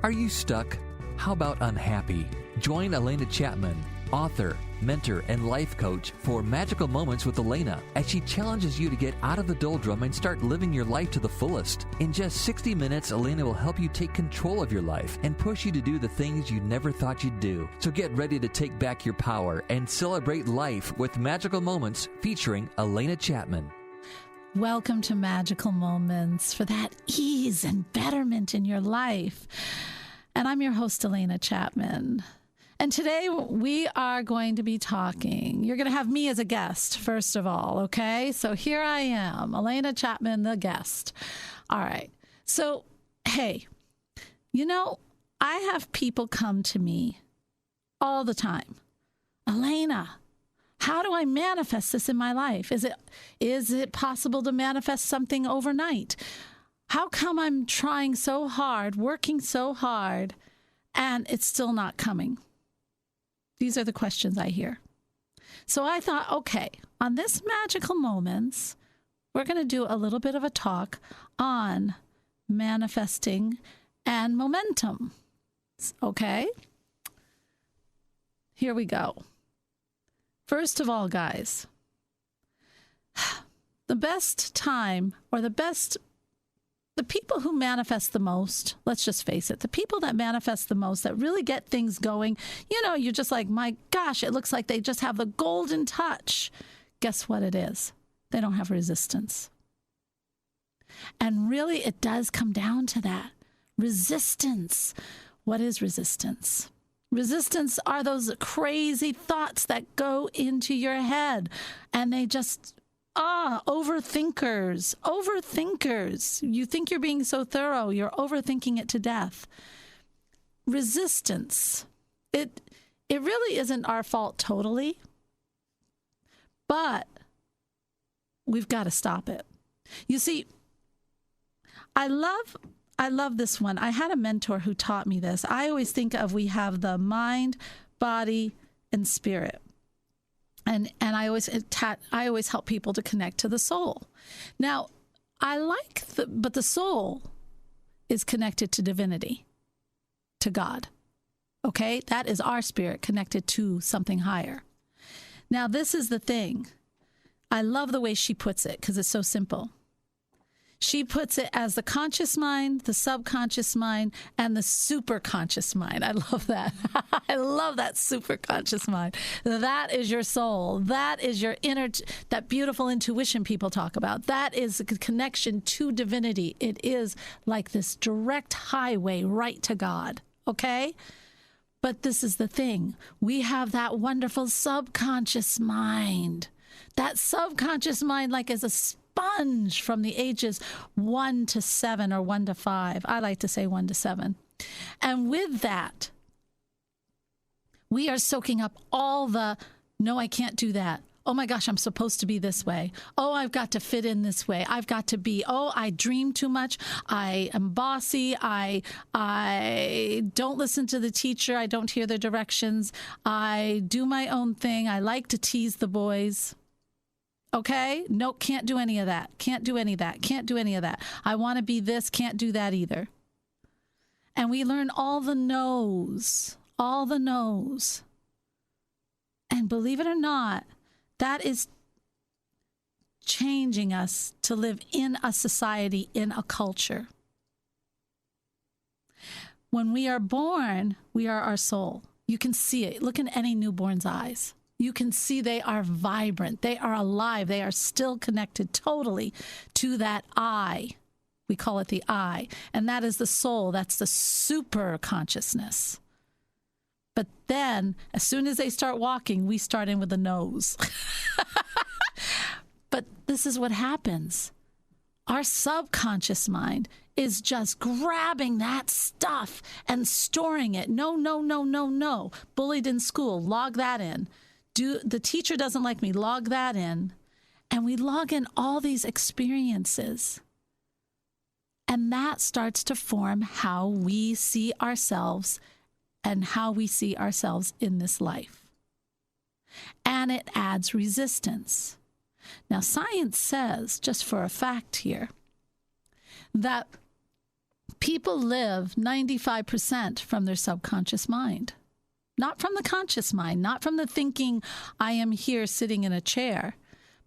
Are you stuck? How about unhappy? Join Alena Chapman, author, mentor, and life coach for Magical Moments with Alena as she challenges you to get out of the doldrum and start living your life to the fullest. In just 60 minutes, Alena will help you take control of your life and push you to do the things you never thought you'd do. So get ready to take back your power and celebrate life with Magical Moments featuring Alena Chapman. Welcome to Magical Moments for that ease and betterment in your life. And I'm your host, Alena Chapman. And today we are going to be talking. You're going to have me as a guest, first of all, okay? So here I am, Alena Chapman, the guest. All right. So, hey, I have people come to me all the time. Alena, how do I manifest this in my life? Is it possible to manifest something overnight? How come I'm trying so hard, working so hard, and it's still not coming? These are the questions I hear. So I thought, okay, on this Magical Moments, we're going to do a little bit of a talk on manifesting and momentum. Okay? Here we go. First of all, guys, the best time or the people who manifest the most, let's just face it, the people that manifest the most, that really get things going, you're just like, my gosh, it looks like they just have the golden touch. Guess what it is? They don't have resistance. And really, it does come down to that. Resistance. What is resistance? Resistance are those crazy thoughts that go into your head, and they just... overthinkers. You think you're being so thorough, you're overthinking it to death. Resistance. It really isn't our fault totally, but we've got to stop it. You see, I love this one. I had a mentor who taught me this. I always think of we have the mind, body, and spirit. And I always help people to connect to the soul. Now, but the soul is connected to divinity, to God. Okay? That is our spirit connected to something higher. Now, this is the thing. I love the way she puts it because it's so simple. She puts it as the conscious mind, the subconscious mind, and the superconscious mind. I love that. I love that superconscious mind. That is your soul. That is your that beautiful intuition people talk about. That is a connection to divinity. It is like this direct highway right to God. Okay? But this is the thing. We have that wonderful subconscious mind. That subconscious mind, like as a sponge from the ages 1 to 7 or 1 to 5. I like to say 1 to 7. And with that, we are soaking up all the, no, I can't do that. Oh my gosh, I'm supposed to be this way. Oh, I've got to fit in this way. I've got to be, I dream too much. I am bossy. I don't listen to the teacher. I don't hear the directions. I do my own thing. I like to tease the boys. Okay? No, can't do any of that. Can't do any of that. Can't do any of that. I want to be this. Can't do that either. And we learn all the no's. All the no's. And believe it or not, that is changing us to live in a society, in a culture. When we are born, we are our soul. You can see it. Look in any newborn's eyes. You can see they are vibrant. They are alive. They are still connected totally to that I. We call it the I. And that is the soul. That's the super consciousness. But then, as soon as they start walking, we start in with the nose. But this is what happens. Our subconscious mind is just grabbing that stuff and storing it. No, no, no, no, no. Bullied in school. Log that in. The teacher doesn't like me. Log that in. And we log in all these experiences. And that starts to form how we see ourselves and how we see ourselves in this life. And it adds resistance. Now, science says, just for a fact here, that People live 95% from their subconscious mind, not from the conscious mind, not from the thinking, I am here sitting in a chair,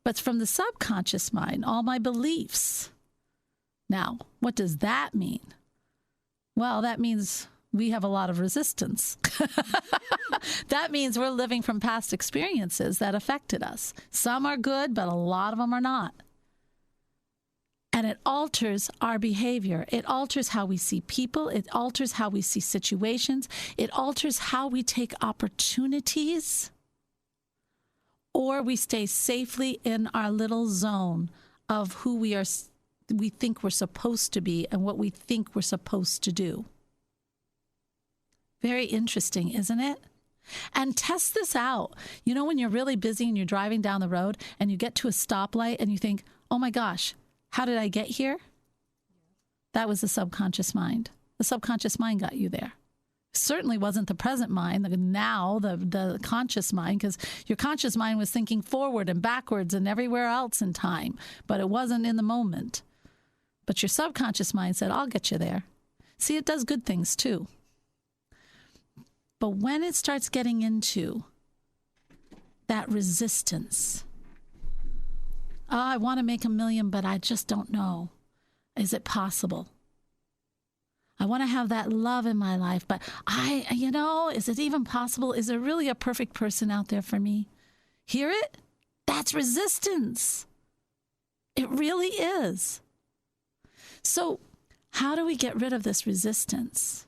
but from the subconscious mind, all my beliefs. Now, what does that mean? Well, that means we have a lot of resistance. That means we're living from past experiences that affected us. Some are good, but a lot of them are not. And it alters our behavior. It alters how we see people. It alters how we see situations. It alters how we take opportunities. Or we stay safely in our little zone of who we think we're supposed to be and what we think we're supposed to do. Very interesting, isn't it? And test this out. You know, when you're really busy and you're driving down the road and you get to a stoplight and you think, oh my gosh, how did I get here? That was the subconscious mind. The subconscious mind got you there. Certainly wasn't the present mind, the conscious mind, because your conscious mind was thinking forward and backwards and everywhere else in time, but it wasn't in the moment. But your subconscious mind said, I'll get you there. See, it does good things too. But when it starts getting into that resistance, I want to make $1 million, but I just don't know. Is it possible? I want to have that love in my life, but is it even possible? Is there really a perfect person out there for me? Hear it? That's resistance. It really is. So how do we get rid of this resistance?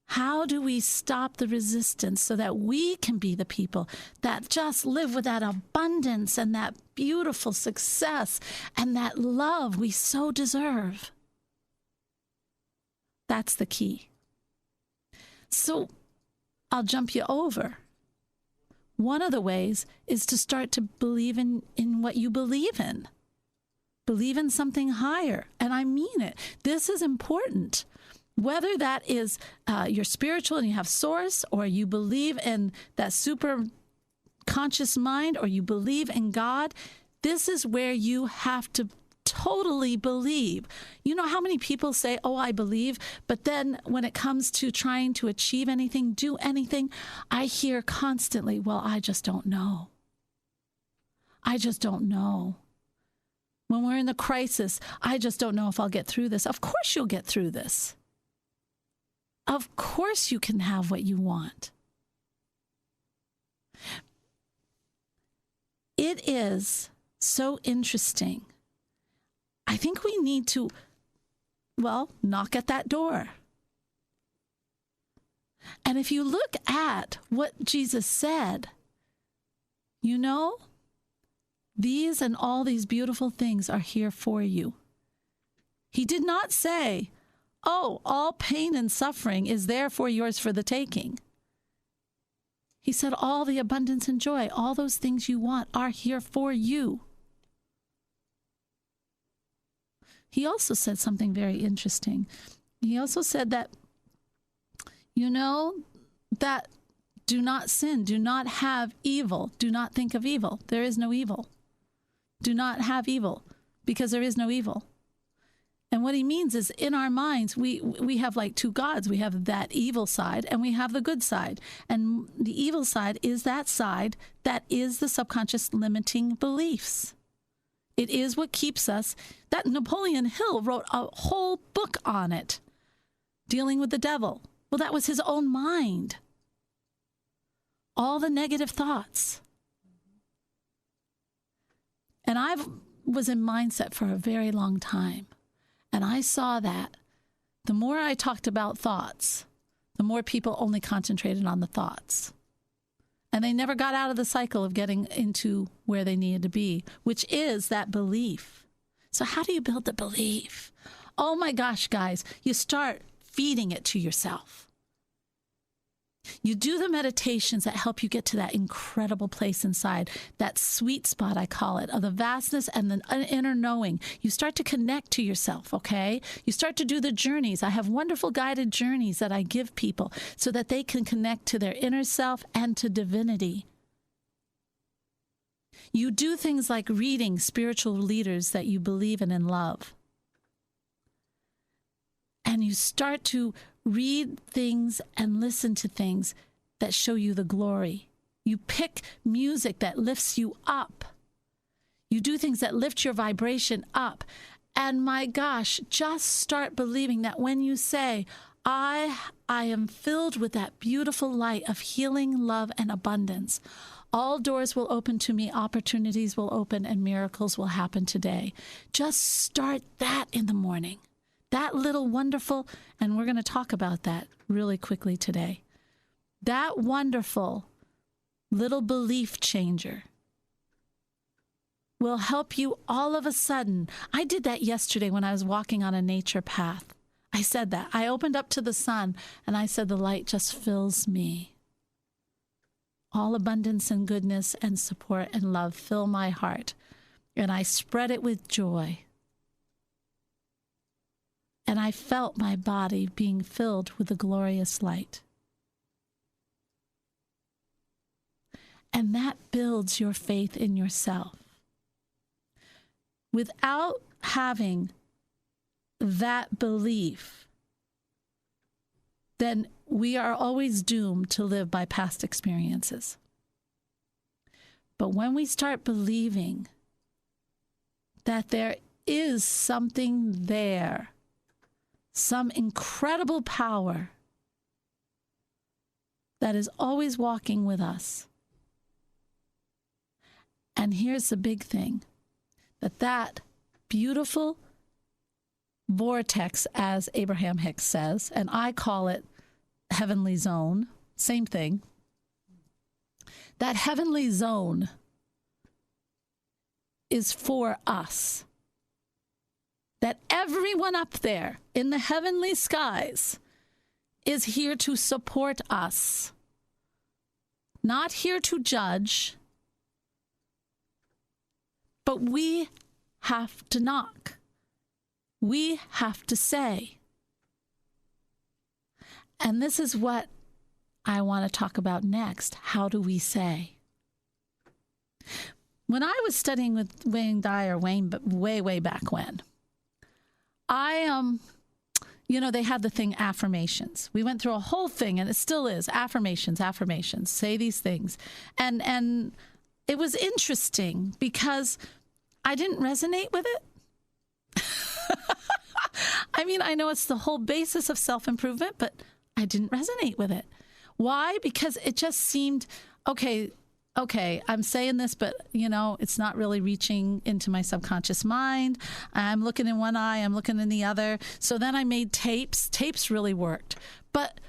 How do we stop the resistance so that we can be the people that just live with that abundance and that beautiful success and that love we so deserve? That's the key. So I'll jump you over. One of the ways is to start to believe in what you believe in. Believe in something higher. And I mean it. This is important. Whether that is you're spiritual and you have source, or you believe in that super conscious mind, or you believe in God, this is where you have to totally believe. You know how many people say, oh, I believe, but then when it comes to trying to achieve anything, do anything, I hear constantly, well, I just don't know. I just don't know. When we're in the crisis, I just don't know if I'll get through this. Of course you'll get through this. Of course you can have what you want. It is so interesting. I think we need to, knock at that door. And if you look at what Jesus said, these and all these beautiful things are here for you. He did not say, oh, all pain and suffering is therefore yours for the taking. He said all the abundance and joy, all those things you want are here for you. He also said something very interesting. He also said that, that do not sin, do not have evil, do not think of evil. There is no evil. Do not have evil, because there is no evil. And what he means is in our minds, we have like two gods. We have that evil side and we have the good side. And the evil side is that side that is the subconscious limiting beliefs. It is what keeps us. That Napoleon Hill wrote a whole book on it, dealing with the devil. Well, that was his own mind. All the negative thoughts. And I was in mindset for a very long time. And I saw that the more I talked about thoughts, the more people only concentrated on the thoughts. And they never got out of the cycle of getting into where they needed to be, which is that belief. So how do you build the belief? Oh my gosh, guys, you start feeding it to yourself. You do the meditations that help you get to that incredible place inside, that sweet spot, I call it, of the vastness and the inner knowing. You start to connect to yourself, okay? You start to do the journeys. I have wonderful guided journeys that I give people so that they can connect to their inner self and to divinity. You do things like reading spiritual leaders that you believe in and love. and you start to read things and listen to things that show you the glory. You pick music that lifts you up. You do things that lift your vibration up. And my gosh, just start believing that when you say, I am filled with that beautiful light of healing, love, and abundance. All doors will open to me, opportunities will open, and miracles will happen today. Just start that in the morning. That little wonderful, and we're going to talk about that really quickly today. That wonderful little belief changer will help you all of a sudden. I did that yesterday when I was walking on a nature path. I said that. I opened up to the sun and I said, the light just fills me. All abundance and goodness and support and love fill my heart. And I spread it with joy. And I felt my body being filled with the glorious light. And that builds your faith in yourself. Without having that belief, then we are always doomed to live by past experiences. But when we start believing that there is something there, some incredible power that is always walking with us. And here's the big thing, that beautiful vortex, as Abraham Hicks says, and I call it heavenly zone, same thing. That heavenly zone is for us. That everyone up there in the heavenly skies is here to support us, not here to judge, but we have to knock. We have to say. And this is what I want to talk about next. How do we say? When I was studying with Wayne Dyer, way back when, they had the thing affirmations. We went through a whole thing, and it still is affirmations, say these things. And it was interesting because I didn't resonate with it. I mean, I know it's the whole basis of self-improvement, but I didn't resonate with it. Why? Because it just seemed, okay, I'm saying this, but, it's not really reaching into my subconscious mind. I'm looking in one eye, I'm looking in the other. So then I made tapes. Tapes really worked. But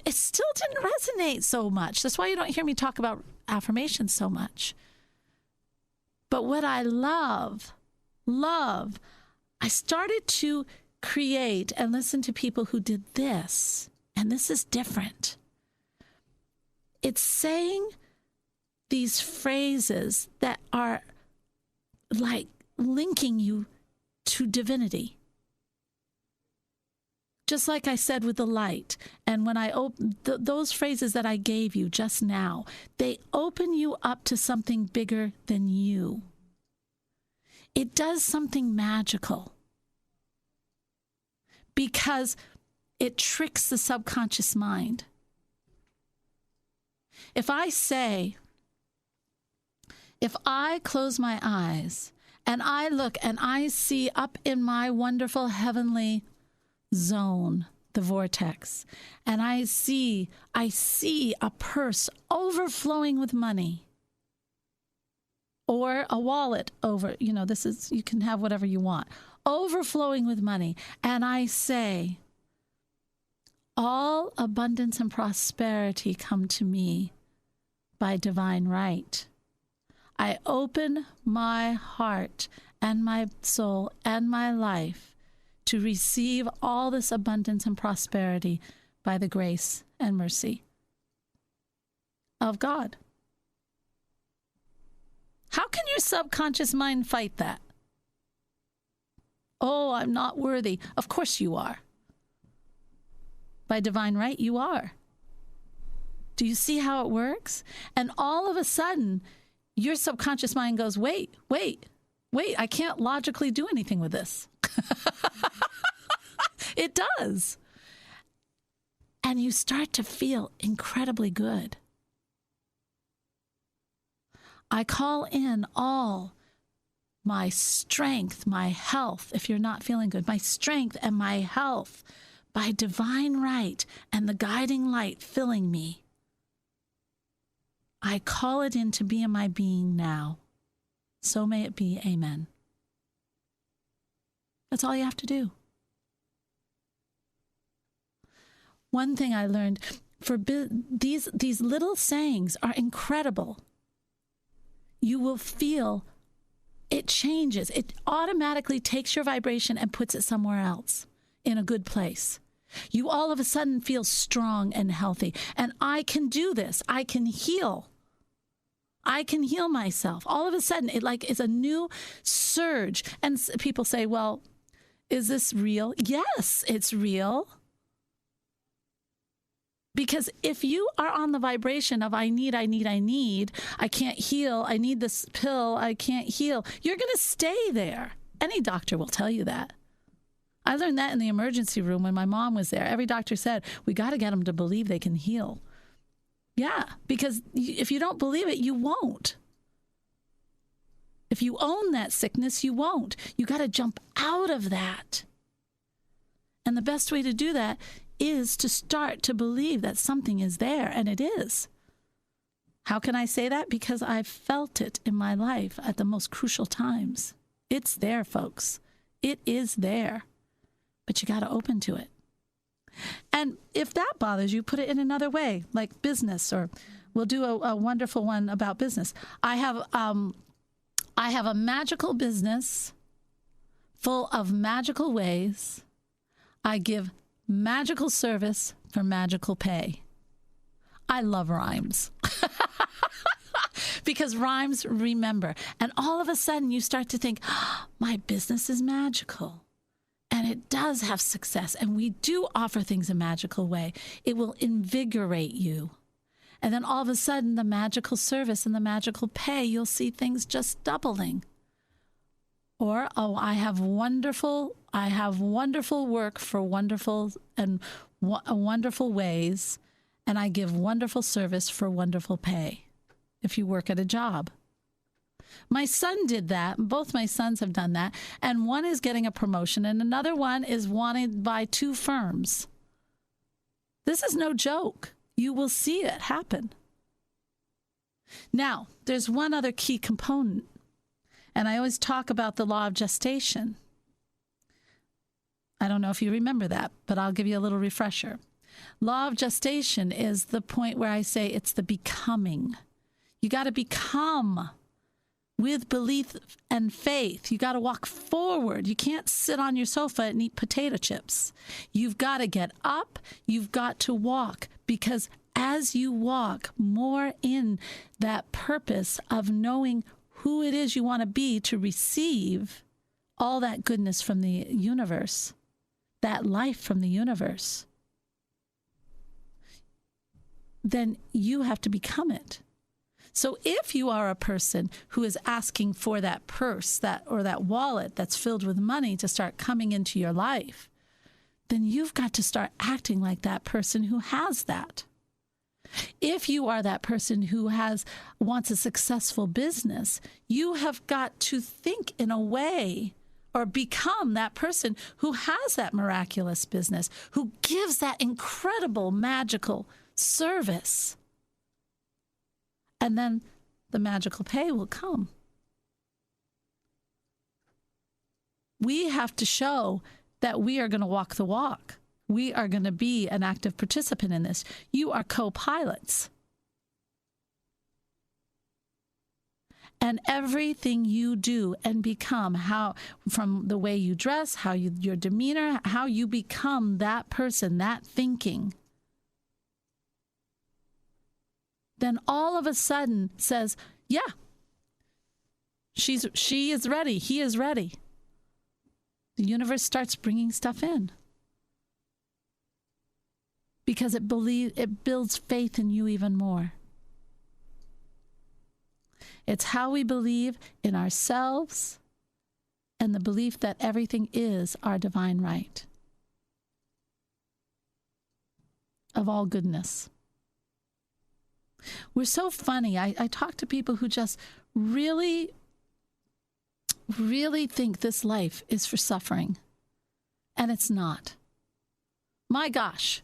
it still didn't resonate so much. That's why you don't hear me talk about affirmations so much. But what I love, I started to create and listen to people who did this. And this is different. It's saying these phrases that are like linking you to divinity. Just like I said with the light. And when I open those phrases that I gave you just now, they open you up to something bigger than you. It does something magical because it tricks the subconscious mind. If I close my eyes and I look and I see up in my wonderful heavenly zone, the vortex, and I see a purse overflowing with money or a wallet you can have whatever you want, overflowing with money. And I say, all abundance and prosperity come to me by divine right. I open my heart and my soul and my life to receive all this abundance and prosperity by the grace and mercy of God. How can your subconscious mind fight that? Oh, I'm not worthy. Of course you are. By divine right, you are. Do you see how it works? And all of a sudden, your subconscious mind goes, wait, I can't logically do anything with this. It does. And you start to feel incredibly good. I call in all my strength, my health, if you're not feeling good, my strength and my health by divine right and the guiding light filling me. I call it in to be in my being now. So may it be. Amen. That's all you have to do. One thing I learned, these little sayings are incredible. You will feel it changes. It automatically takes your vibration and puts it somewhere else in a good place. You all of a sudden feel strong and healthy. And I can do this. I can heal. I can heal myself. All of a sudden, it like is a new surge. And people say, well, is this real? Yes, it's real. Because if you are on the vibration of I need, I can't heal, I need this pill, I can't heal, you're going to stay there. Any doctor will tell you that. I learned that in the emergency room when my mom was there. Every doctor said, we got to get them to believe they can heal. Yeah, because if you don't believe it, you won't. If you own that sickness, you won't. You got to jump out of that. And the best way to do that is to start to believe that something is there, and it is. How can I say that? Because I've felt it in my life at the most crucial times. It's there, folks. It is there. But you got to open to it. And if that bothers you, put it in another way, like business, or we'll do a wonderful one about business. I have a magical business full of magical ways. I give magical service for magical pay. I love rhymes. Because rhymes remember. And all of a sudden you start to think, oh, my business is magical. And it does have success. And we do offer things a magical way. It will invigorate you. And then all of a sudden, the magical service and the magical pay, you'll see things just doubling. Or, oh, I have wonderful work for wonderful and wonderful ways, and I give wonderful service for wonderful pay. If you work at a job. My son did that. Both my sons have done that. And one is getting a promotion and another one is wanted by 2 firms. This is no joke. You will see it happen. Now, there's one other key component. And I always talk about the law of gestation. I don't know if you remember that, but I'll give you a little refresher. Law of gestation is the point where I say it's the becoming. You got to become with belief and faith. You got to walk forward. You can't sit on your sofa and eat potato chips. You've got to get up. You've got to walk, because as you walk more in that purpose of knowing who it is you want to be to receive all that goodness from the universe, that life from the universe, then you have to become it. So if you are a person who is asking for that purse, or that wallet that's filled with money to start coming into your life, then you've got to start acting like that person who has that. If you are that person who wants a successful business, you have got to think in a way, or become that person who has that miraculous business, who gives that incredible, magical service. And then the magical pay will come. We have to show that we are going to walk the walk. We are going to be an active participant in this. You are co-pilots. And everything you do and become, from the way you dress, your demeanor, how you become that person, that thinking, then all of a sudden says, yeah, she is ready. He is ready. The universe starts bringing stuff in because it builds faith in you even more. It's how we believe in ourselves and the belief that everything is our divine right. of all goodness. We're so funny. I talk to people who just really, really think this life is for suffering, and it's not. My gosh,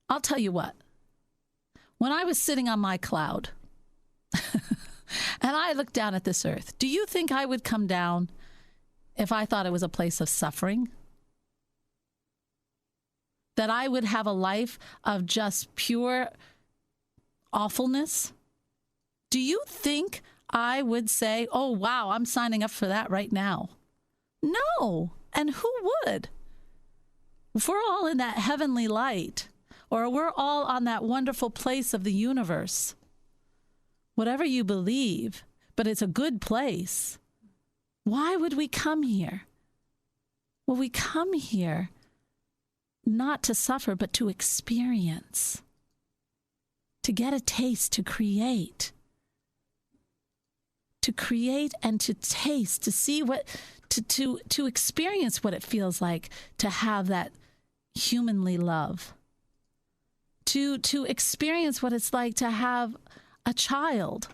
I'll tell you what. When I was sitting on my cloud and I looked down at this earth, do you think I would come down if I thought it was a place of suffering? That I would have a life of just pure awfulness? Do you think I would say, oh, wow, I'm signing up for that right now? No. And who would? If we're all in that heavenly light, or we're all on that wonderful place of the universe, whatever you believe, but it's a good place, why would we come here? Well, we come here not to suffer, but to experience, to get a taste, to create and to taste, to see what, to experience what it feels like to have that humanly love, to experience what it's like to have a child,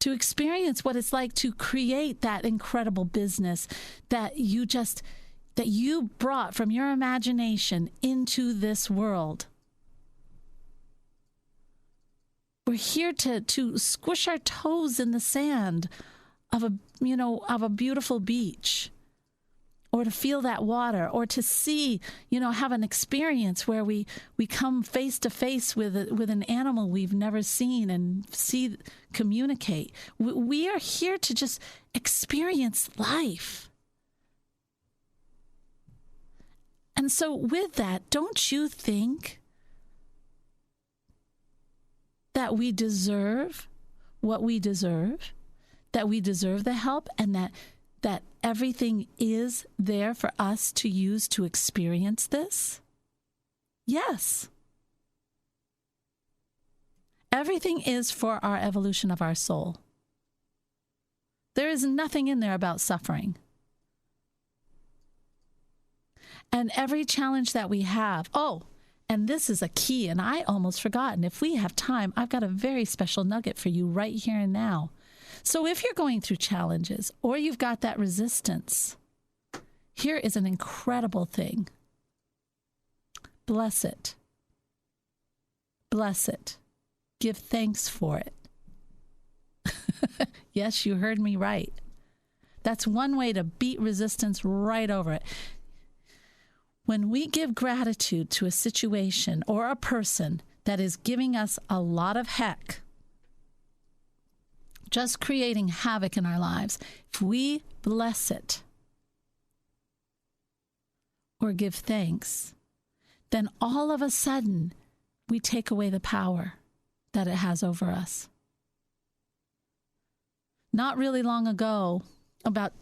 to experience what it's like to create that incredible business that you brought from your imagination into this world. We're here to squish our toes in the sand of a beautiful beach, or to feel that water, or to see, have an experience where we come face to face with an animal we've never seen and communicate. We are here to just experience life. And so with that, don't you think that we deserve what we deserve, that we deserve the help, and that everything is there for us to use to experience this? Yes. Everything is for our evolution of our soul. There is nothing in there about suffering. And every challenge that we have, and this is a key, and I almost forgotten. If we have time, I've got a very special nugget for you right here and now. So if you're going through challenges or you've got that resistance, here is an incredible thing. Bless it. Bless it. Give thanks for it. Yes, you heard me right. That's one way to beat resistance right over it. When we give gratitude to a situation or a person that is giving us a lot of heck, just creating havoc in our lives, if we bless it or give thanks, then all of a sudden we take away the power that it has over us. Not really long ago, about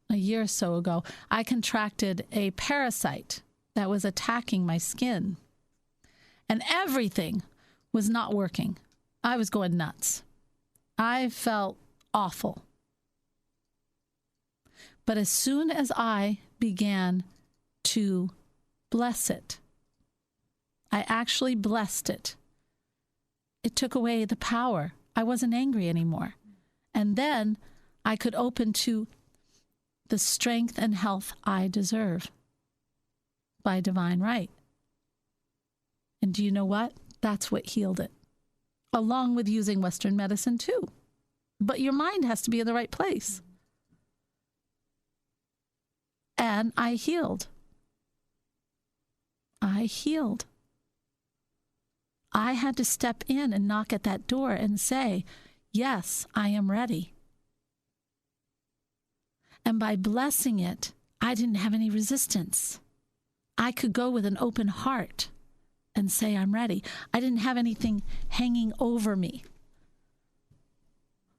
a year or so ago, I contracted a parasite that was attacking my skin. And everything was not working. I was going nuts. I felt awful. But as soon as I began to bless it, I actually blessed it. It took away the power. I wasn't angry anymore. And then I could open to the strength and health I deserve by divine right. And do you know what? That's what healed it, along with using Western medicine too. But your mind has to be in the right place. And I healed. I healed. I had to step in and knock at that door and say, yes, I am ready. And by blessing it, I didn't have any resistance. I could go with an open heart and say, I'm ready. I didn't have anything hanging over me.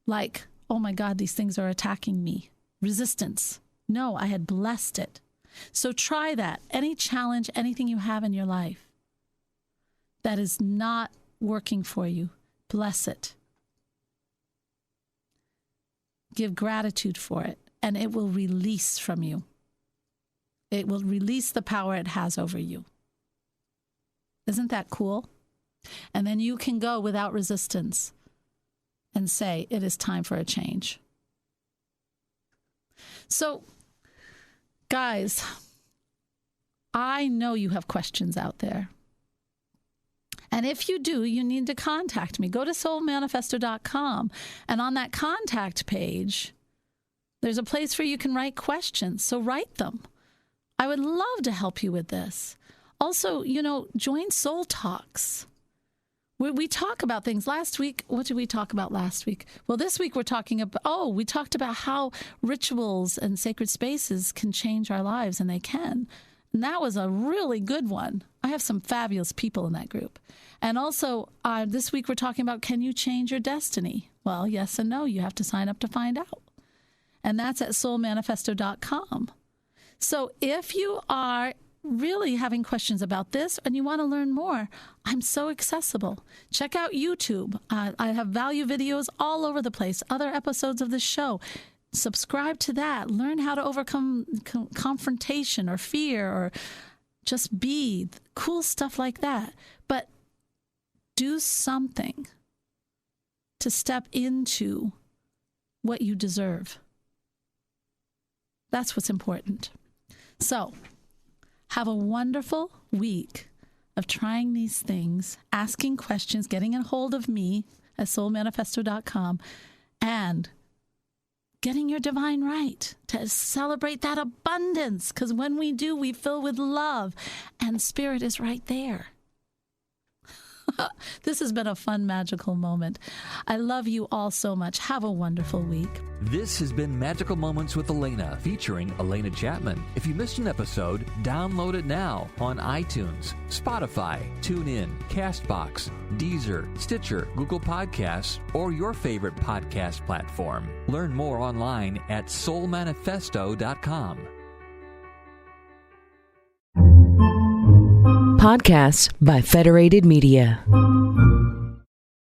Like, oh my God, these things are attacking me. Resistance. No, I had blessed it. So try that. Any challenge, anything you have in your life that is not working for you, bless it. Give gratitude for it, and it will release from you. It will release the power it has over you. Isn't that cool? And then you can go without resistance and say, it is time for a change. So, guys, I know you have questions out there. And if you do, you need to contact me. Go to soulmanifesto.com. And on that contact page, there's a place where you can write questions. So write them. I would love to help you with this. Also, join Soul Talks. We talk about things. Last week, what did we talk about last week? Well, this week we're talking about, we talked about how rituals and sacred spaces can change our lives, and they can. And that was a really good one. I have some fabulous people in that group. And also, this week we're talking about, can you change your destiny? Well, yes and no. You have to sign up to find out. And that's at soulmanifesto.com. So if you are really having questions about this and you want to learn more, I'm so accessible. Check out YouTube. I have value videos all over the place, other episodes of the show. Subscribe to that. Learn how to overcome confrontation or fear or just be cool stuff like that. But do something to step into what you deserve. That's what's important. So, have a wonderful week of trying these things, asking questions, getting a hold of me at soulmanifesto.com, and getting your divine right to celebrate that abundance. Because when we do, we fill with love, and spirit is right there. This has been a fun, magical moment. I love you all so much. Have a wonderful week. This has been Magical Moments with Alena, featuring Alena Chapman. If you missed an episode, download it now on iTunes, Spotify, TuneIn, CastBox, Deezer, Stitcher, Google Podcasts, or your favorite podcast platform. Learn more online at soulmanifesto.com. Podcasts by Federated Media.